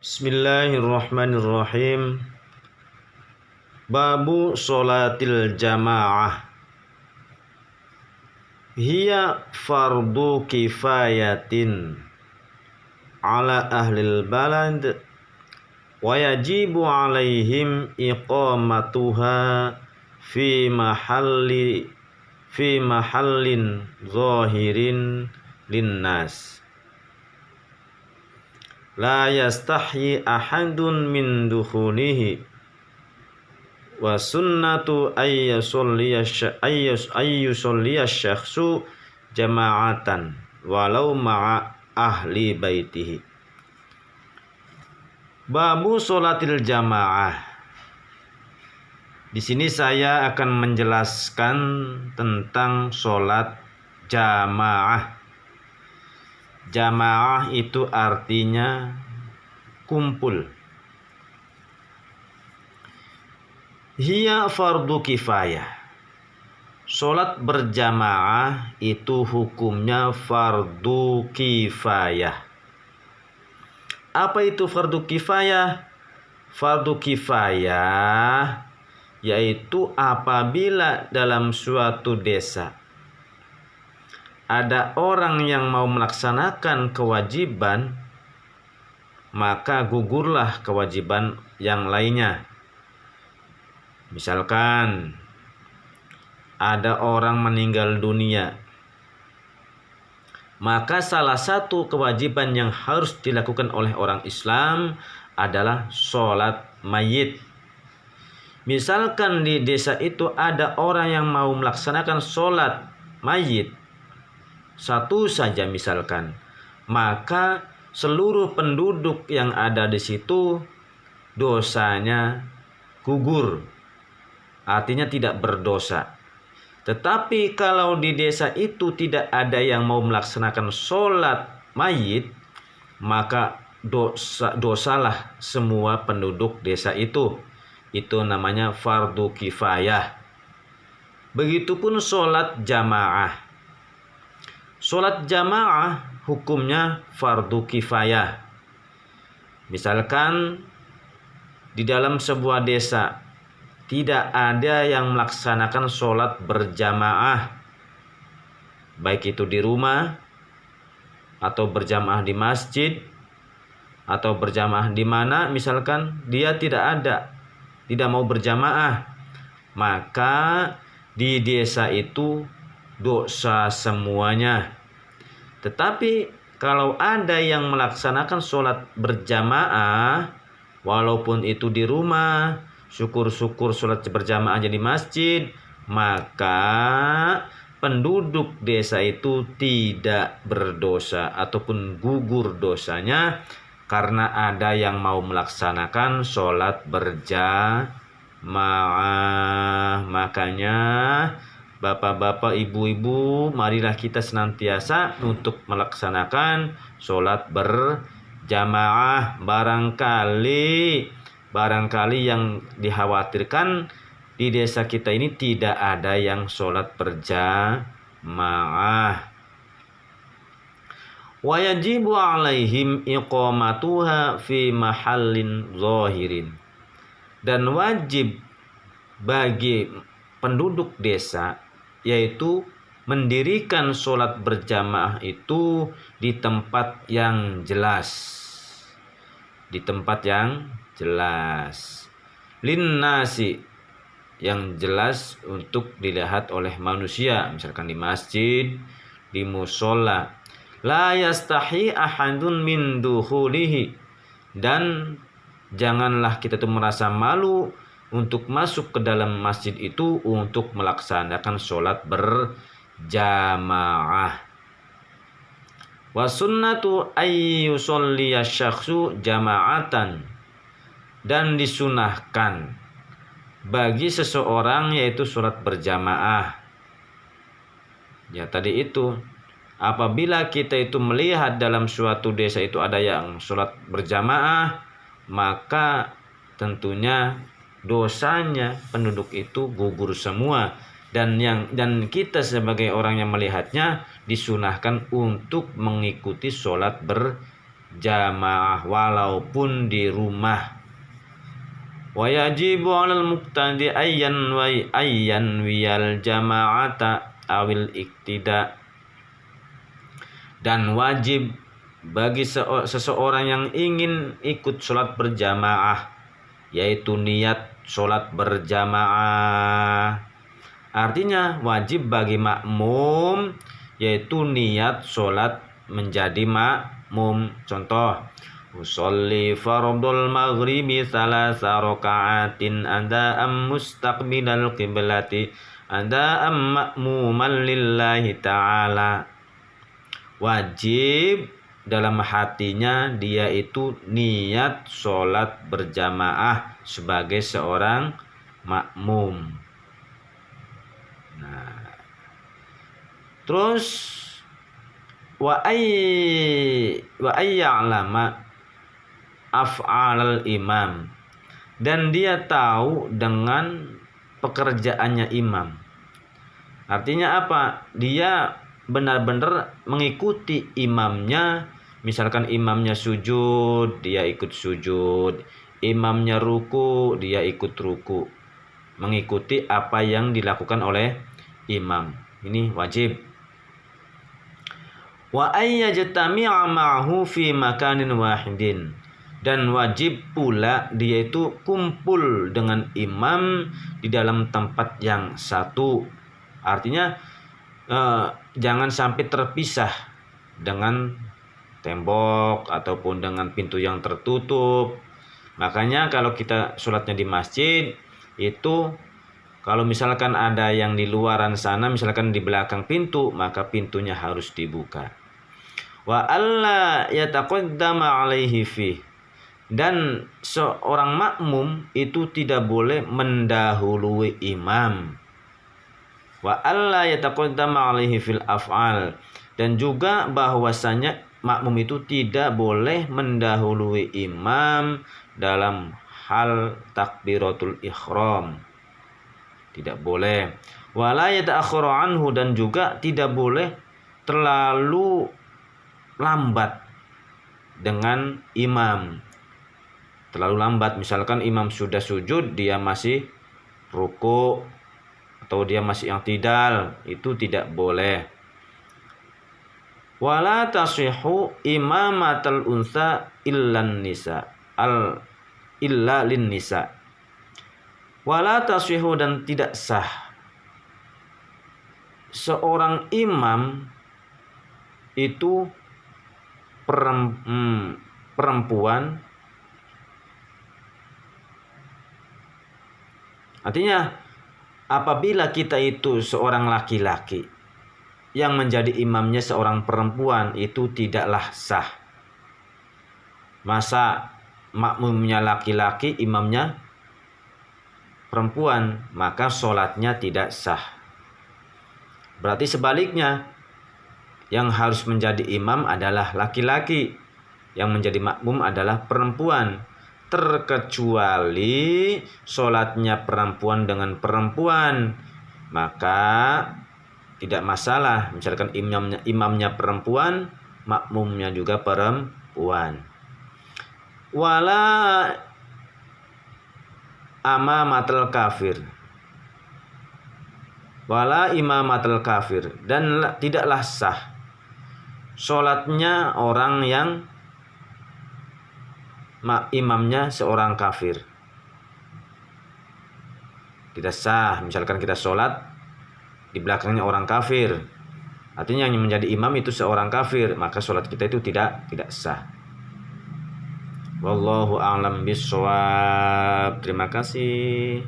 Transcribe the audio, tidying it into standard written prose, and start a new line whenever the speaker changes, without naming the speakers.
Bismillahirrahmanirrahim. Babu sholatil jamaah. Hiya fardu kifayatin ala ahlil balad wa yajibu alaihim iqamatuha fi mahallin zahirin linnas. La yastahyi ahadun min dukhulihi wa sunnatu ayyusolliya syakhsu jama'atan walau ma'a ahli baitihi. Babu sholatil jamaah. Di sini saya akan menjelaskan tentang sholat jamaah. Jamaah itu artinya kumpul. Hiya fardu kifayah. Sholat berjamaah itu hukumnya fardu kifayah. Apa itu fardu kifayah? Fardu kifayah yaitu apabila dalam suatu desa ada orang yang mau melaksanakan kewajiban, maka gugurlah kewajiban yang lainnya. Misalkan ada orang meninggal dunia, maka salah satu kewajiban yang harus dilakukan oleh orang Islam adalah sholat mayit. Misalkan di desa itu ada orang yang mau melaksanakan sholat mayit, satu saja misalkan, maka seluruh penduduk yang ada di situ dosanya gugur, artinya tidak berdosa. Tetapi kalau di desa itu tidak ada yang mau melaksanakan sholat mayit, maka dosalah semua penduduk desa itu. Itu namanya fardu kifayah. Begitupun sholat jamaah. Sholat jamaah hukumnya fardu kifayah. Misalkan di dalam sebuah desa tidak ada yang melaksanakan sholat berjamaah, baik itu di rumah atau berjamaah di masjid atau berjamaah di mana, misalkan dia tidak mau berjamaah, maka di desa itu dosa semuanya. Tetapi kalau ada yang melaksanakan sholat berjamaah, walaupun itu di rumah, syukur-syukur sholat berjamaah di masjid, maka penduduk desa itu tidak berdosa ataupun gugur dosanya karena ada yang mau melaksanakan sholat berjamaah. Makanya bapak-bapak, ibu-ibu, marilah kita senantiasa untuk melaksanakan sholat berjamaah. Barangkali yang dikhawatirkan di desa kita ini tidak ada yang sholat berjamaah. Wa yajibu alaihim iqamatuha fi mahallin zahirin. Dan wajib bagi penduduk desa yaitu mendirikan sholat berjamaah itu di tempat yang jelas. Di tempat yang jelas. Linnasi, yang jelas untuk dilihat oleh manusia. Misalkan di masjid, di musola. La yastahi ahadun min dukhulihi. Dan janganlah kita tuh merasa malu untuk masuk ke dalam masjid itu untuk melaksanakan sholat berjamaah. Wa sunnatu ayyusolliya syakhsu jama'atan. Dan disunahkan bagi seseorang yaitu sholat berjamaah. Ya tadi itu, apabila kita itu melihat dalam suatu desa itu ada yang sholat berjamaah, maka tentunya dosanya penduduk itu gugur semua, dan kita sebagai orang yang melihatnya disunahkan untuk mengikuti sholat berjamaah. jamaah walaupun di rumah. Wa yajibu 'alal muqtadi ayyan wiyal jama'ata awil iktida. Dan wajib bagi seseorang yang ingin ikut sholat berjamaah, yaitu niat sholat berjamaah. Artinya wajib bagi makmum, yaitu niat sholat menjadi makmum. Contoh, usolli fardul maghribi salasa raka'atin ada'am mustaqbilal qiblati ada'am ma'muman lillahi ta'ala. Wajib dalam hatinya dia itu niat sholat berjamaah sebagai seorang makmum. Nah, terus wa ayya'lama af'alal imam, dan dia tahu dengan pekerjaannya imam. Artinya apa? Dia benar-benar mengikuti imamnya. Misalkan imamnya sujud, dia ikut sujud. Imamnya ruku, dia ikut ruku. Mengikuti apa yang dilakukan oleh imam. Ini wajib. Wa ayyajtami'a ma'hu fi makanin wahidin, dan wajib pula dia itu kumpul dengan imam di dalam tempat yang satu. Artinya jangan sampai terpisah dengan tembok ataupun dengan pintu yang tertutup. Makanya kalau kita sholatnya di masjid itu, kalau misalkan ada yang di luaran sana, misalkan di belakang pintu, maka pintunya harus dibuka. Wa alla yataqaddama alaihi fi, dan seorang makmum itu tidak boleh mendahului imam. Wa alla yataqaddama alaihi fil af'al, dan juga bahwasanya makmum itu tidak boleh mendahului imam dalam hal takbiratul ihram. Tidak boleh. Wala yata'akhkharu anhu, dan juga tidak boleh terlalu lambat dengan imam. Terlalu lambat, misalkan imam sudah sujud, dia masih ruku atau dia masih i'tidal, itu tidak boleh. Wala tasihhu imamatul unsa illan nisa illa lin nisa. Wala tasihhu, dan tidak sah seorang imam itu perempuan. Artinya apabila kita itu seorang laki-laki yang menjadi imamnya seorang perempuan, itu tidaklah sah. Masa makmumnya laki-laki, imamnya perempuan, maka sholatnya tidak sah. Berarti sebaliknya, yang harus menjadi imam adalah laki-laki, yang menjadi makmum adalah perempuan. Terkecuali sholatnya perempuan dengan perempuan, maka tidak masalah. Misalkan imamnya perempuan, makmumnya juga perempuan. Wala amamatul kafir, wala imamatul kafir, dan tidaklah sah sholatnya orang yang imamnya seorang kafir. Tidak sah. Misalkan kita sholat di belakangnya orang kafir, artinya yang menjadi imam itu seorang kafir, maka sholat kita itu tidak sah. Wallahu a'lam bishawab. Terima kasih.